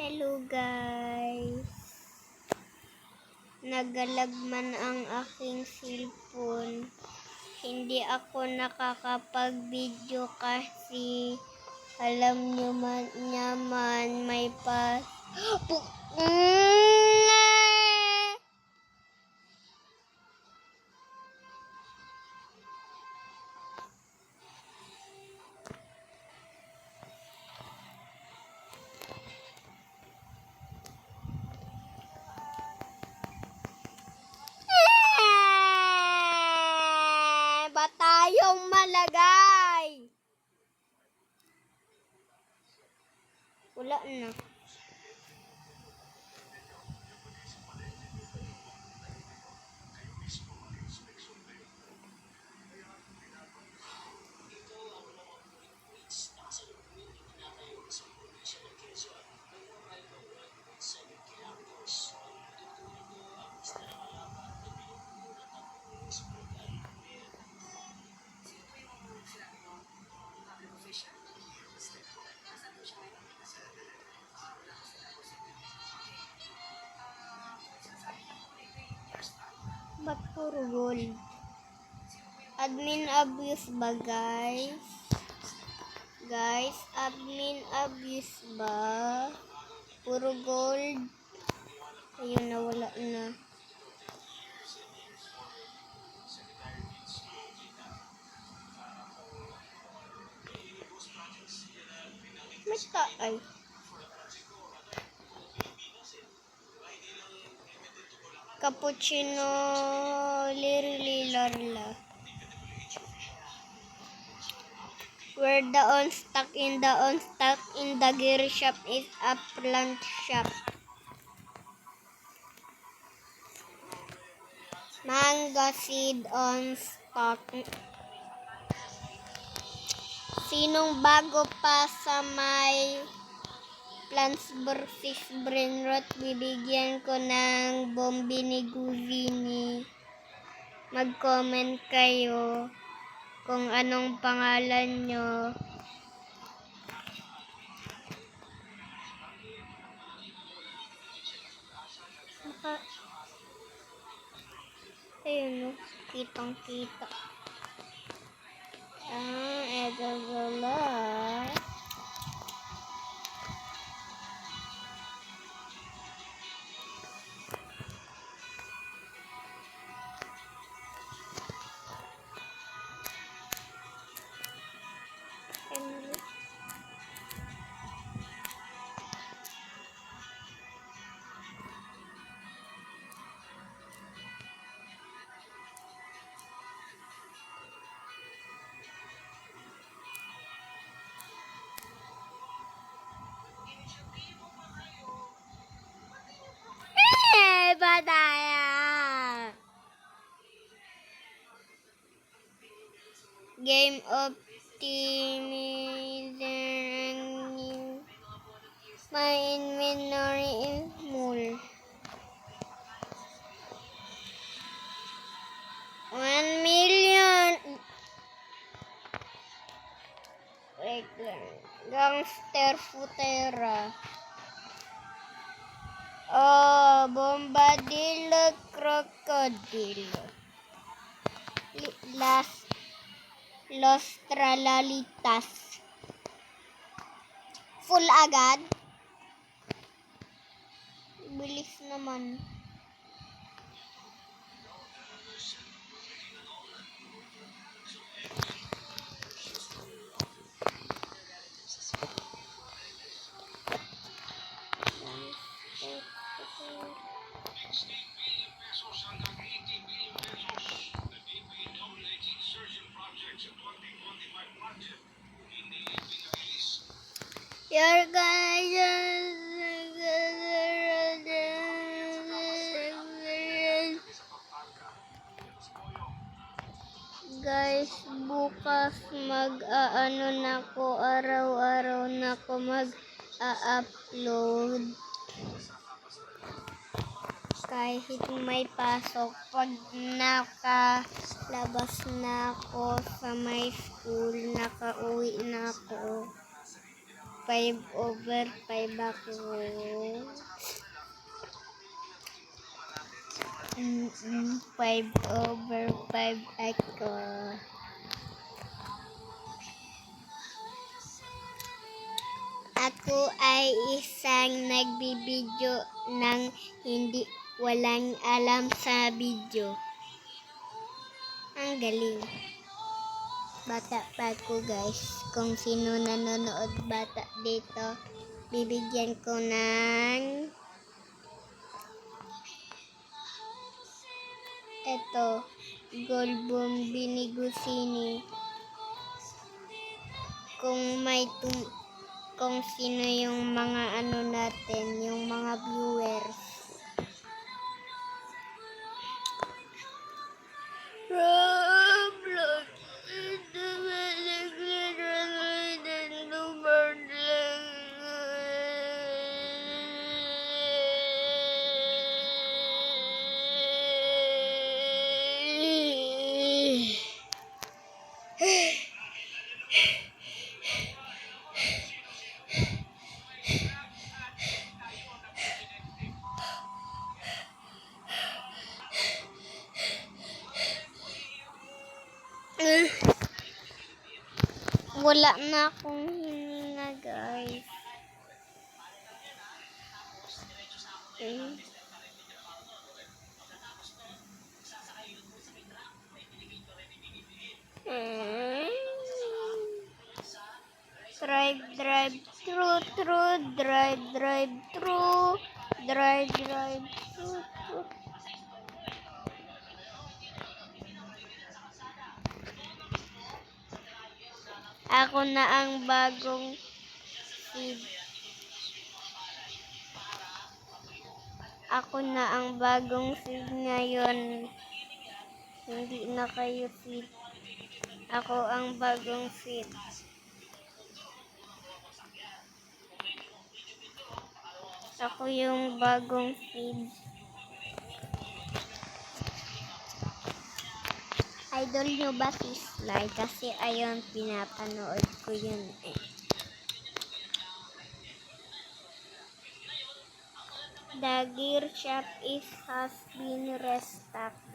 Hello guys, nagalagman ang aking cellphone. Hindi ako nakakapag-video kasi alam nyo man may pas. Ba tayong malagay? Wala na. Ba't puro gold? Admin abuse ba guys? Guys, admin abuse ba? Puro gold. Ayun, nawala na. Basta ay. Cappuccino lirilarla. Where the on-stock in the gear shop is a plant shop. Manga seed on stock. Sinong bago pa sa may Plants vs. Brainrot, bibigyan ko ng bombi ni Guzini. Mag-comment kayo kung anong pangalan nyo. Ayun o, kitang-kita. Eto pala. Badaya. Game optimizing my inventory is full. 1 million. Wait lang. Gangster Futera. Oh, Bombadillo Crocodilo. Los Tralalitas. Full agad. Bilis naman. Your guys, bukas mag-aano na ko, araw-araw na ko mag-upload. Kahit may pasok, pag nakalabas na ako sa may school, nakauwi na ako. 5/5 ako. 5/5 ako. Ako ay isang nagbibideo ng hindi walang alam sa video. Ang galing. Bata pa ako guys. Kung sino nanonood bata dito, bibigyan ko ng Gold Bombi Gusini. Kung sino yung mga natin, yung mga viewers. Roblox is the best Wala na akong hininga guys. Drive through, drive through. Ako na ang bagong feed. Ako na ang bagong feed ngayon. Hindi na kayo feed. Ako ang bagong feed. Ako yung bagong feed. Idol nyo ba si Sly? Kasi ayun, pinapanood ko yun eh. The gear shop has been restocked.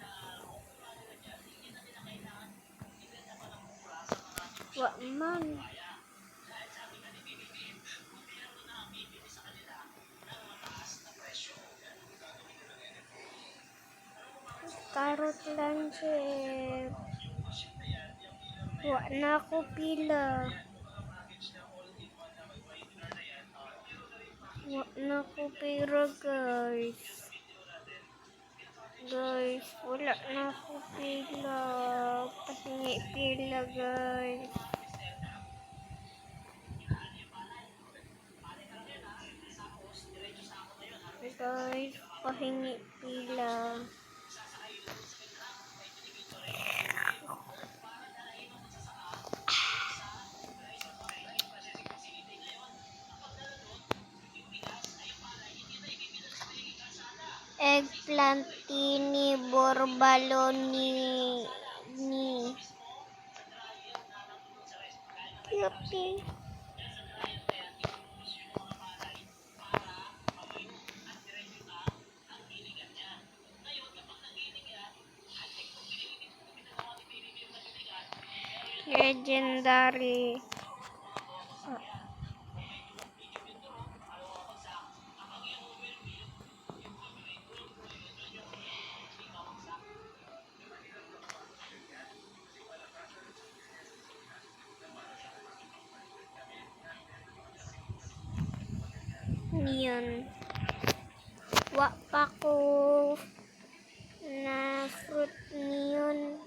Wa man. Karot lang chef. Wa na ako pila. Wa na ako pira guys. Wala na ako pila. Pahingi pila guys. Pahingi pila. Eggplant ni borbaloni ni cute. Legendary. Neon. Wa pa ko na fruit neon.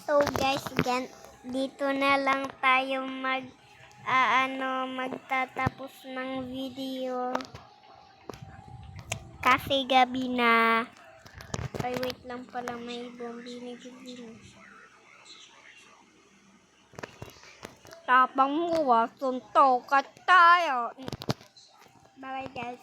So guys, dito na lang tayo magtatapos ng video. Kasi gabi na. Ay, wait lang pala, may bombi ni Gabino. Tapang mo suntukan tayo. Bye guys.